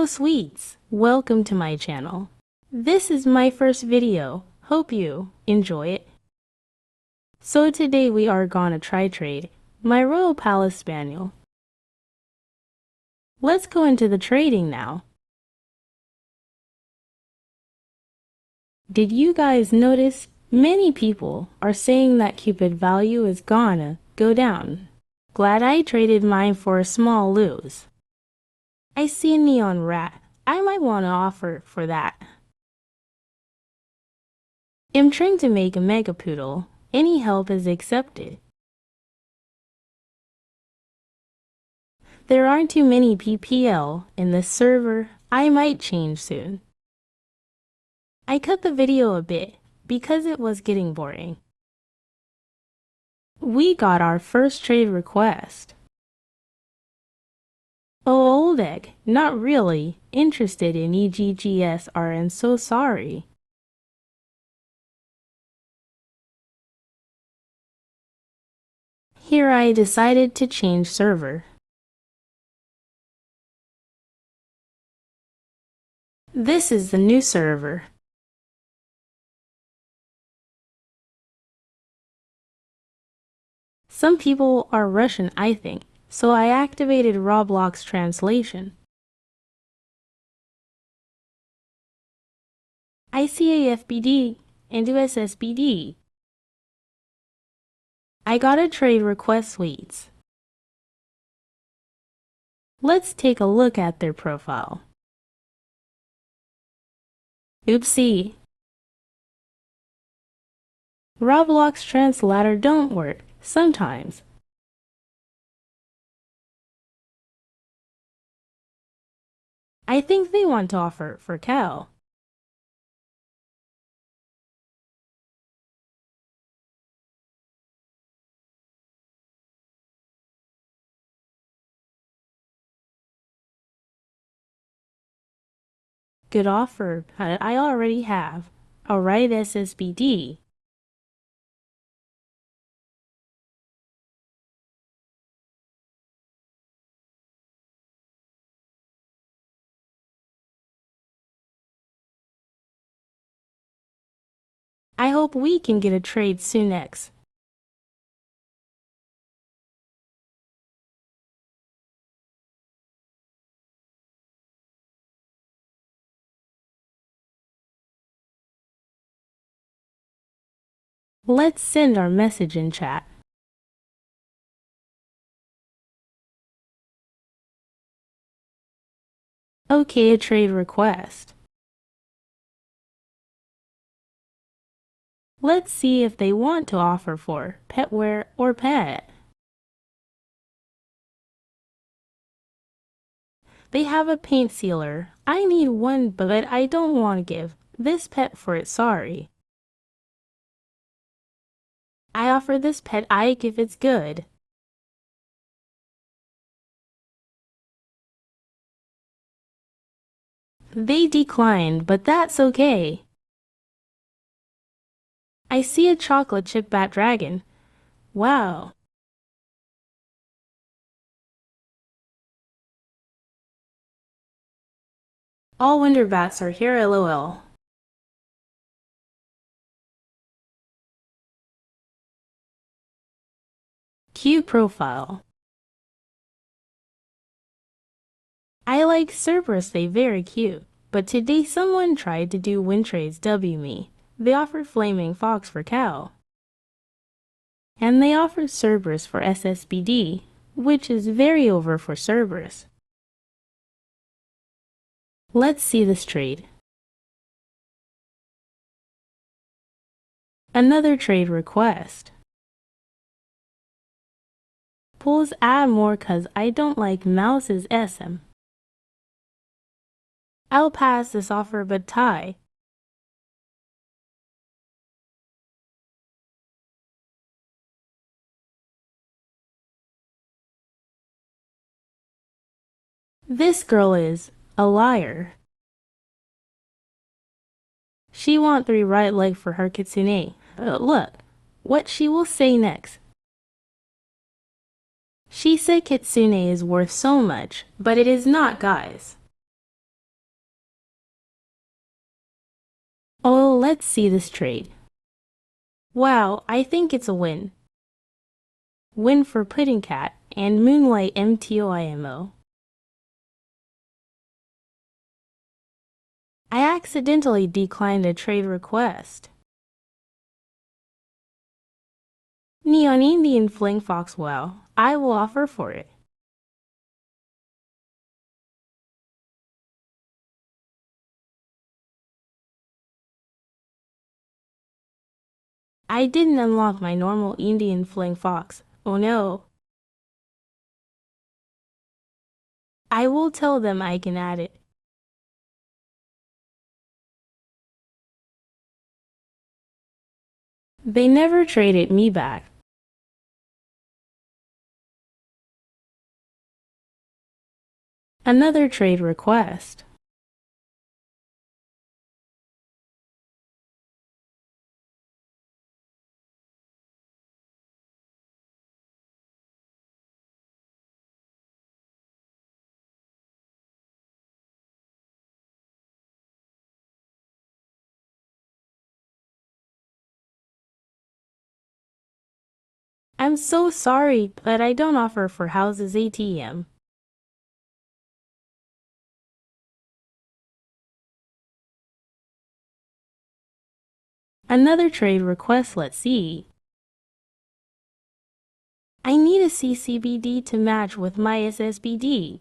sweets! Welcome to my channel. This is my first video. Hope you enjoy it. So today we are gonna try trade my Royal Palace Spaniel. Let's go into the trading now. Did you guys notice many people are saying that Cupid value is gonna go down? Glad I traded mine for a small lose. I see a neon rat. I might want to offer for that. I'm trying to make a mega poodle. Any help is accepted. There aren't too many PPL in this server. I might change soon. I cut the video a bit because it was getting boring. We got our first trade request. Oh, old egg, not really interested in EGGSR and so sorry. Here I decided to change server. This is the new server. Some people are Russian, I think, so I activated Roblox translation. I see AFBD and USSBD. I got a trade request sweets. Let's take a look at their profile. Oopsie. Roblox translator don't work sometimes. I think they want to offer for cow. Good offer, but I already have. Alright, SSBD. I hope we can get a trade soon next. Let's send our message in chat. Okay, a trade request. Let's see if they want to offer for petware or pet. They have a paint sealer. I need one, but I don't want to give this pet for it, sorry. I offer this pet Ike if it's good. They declined, but that's okay. I see a chocolate chip bat dragon. Wow. All Wonder Bats are here, lol. Cute profile. I like Cerberus, they very cute. But today someone tried to do win trades W me. They offered Flaming Fox for cow. And they offered Cerberus for SSBD, which is very over for Cerberus. Let's see this trade. Another trade request. Pulls add more cause I don't like Mouse's SM. I'll pass this offer but tie. This girl is a liar. She want 3 right leg for her kitsune. Look, what she will say next. She said kitsune is worth so much, but it is not, guys. let's see this trade. Wow, I think it's a win. Win for Pudding Cat and Moonlight MTOIMO. I accidentally declined a trade request. Neon Indian Fling Fox, wow, I will offer for it. I didn't unlock my normal Indian Fling Fox. Oh no. I will tell them I can add it. They never traded me back. Another trade request. I'm so sorry, but I don't offer for houses ATM. Another trade request, let's see. I need a CCBD to match with my SSBD.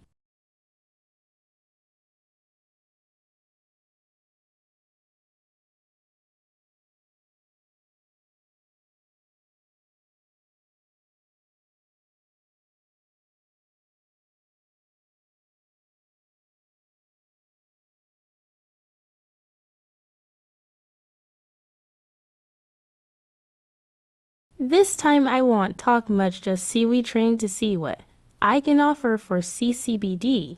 This time I won't talk much, just see we train to see what I can offer for CCBD.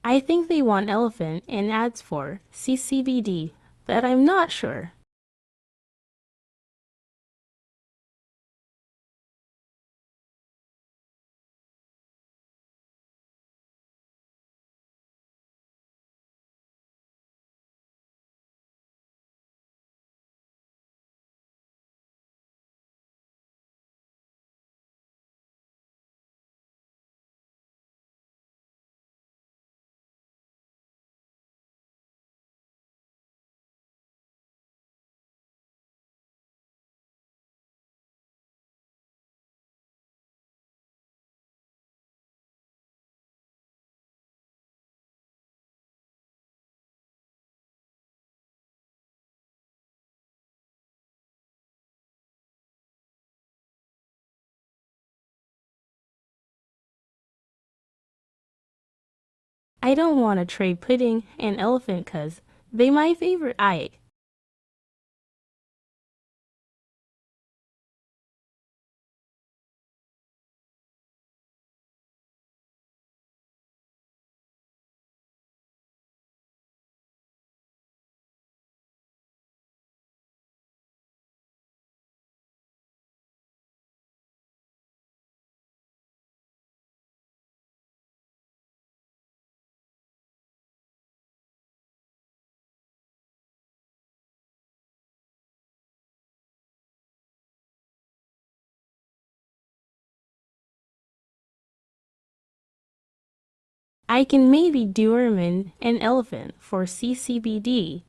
I think they want elephant and ads for CCBD, but I'm not sure. I don't want to trade pudding and elephant 'cause they my favorite Eide. I can maybe do ermine and elephant for CCBD.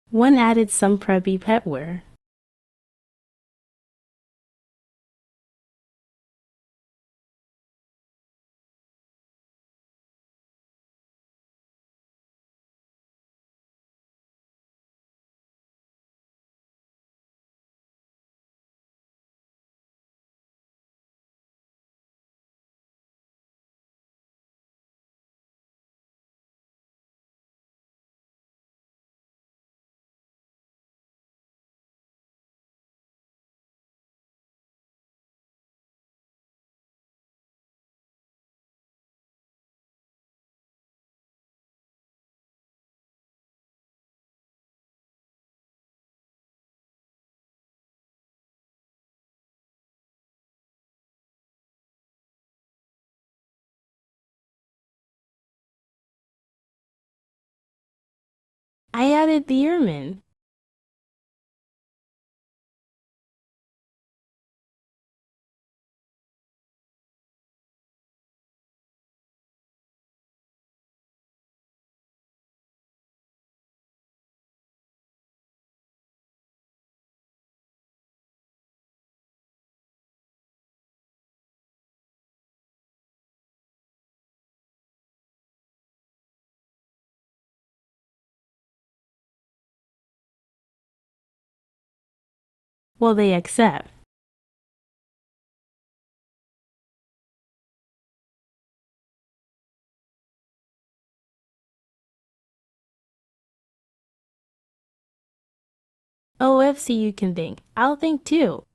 One added some preppy petware. I added the ermine. Well, they accept. OFC you can think. I'll think too.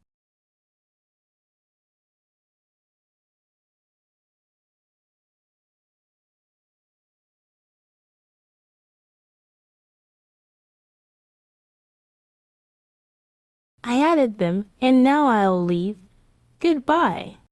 I added them, and now I'll leave. Goodbye.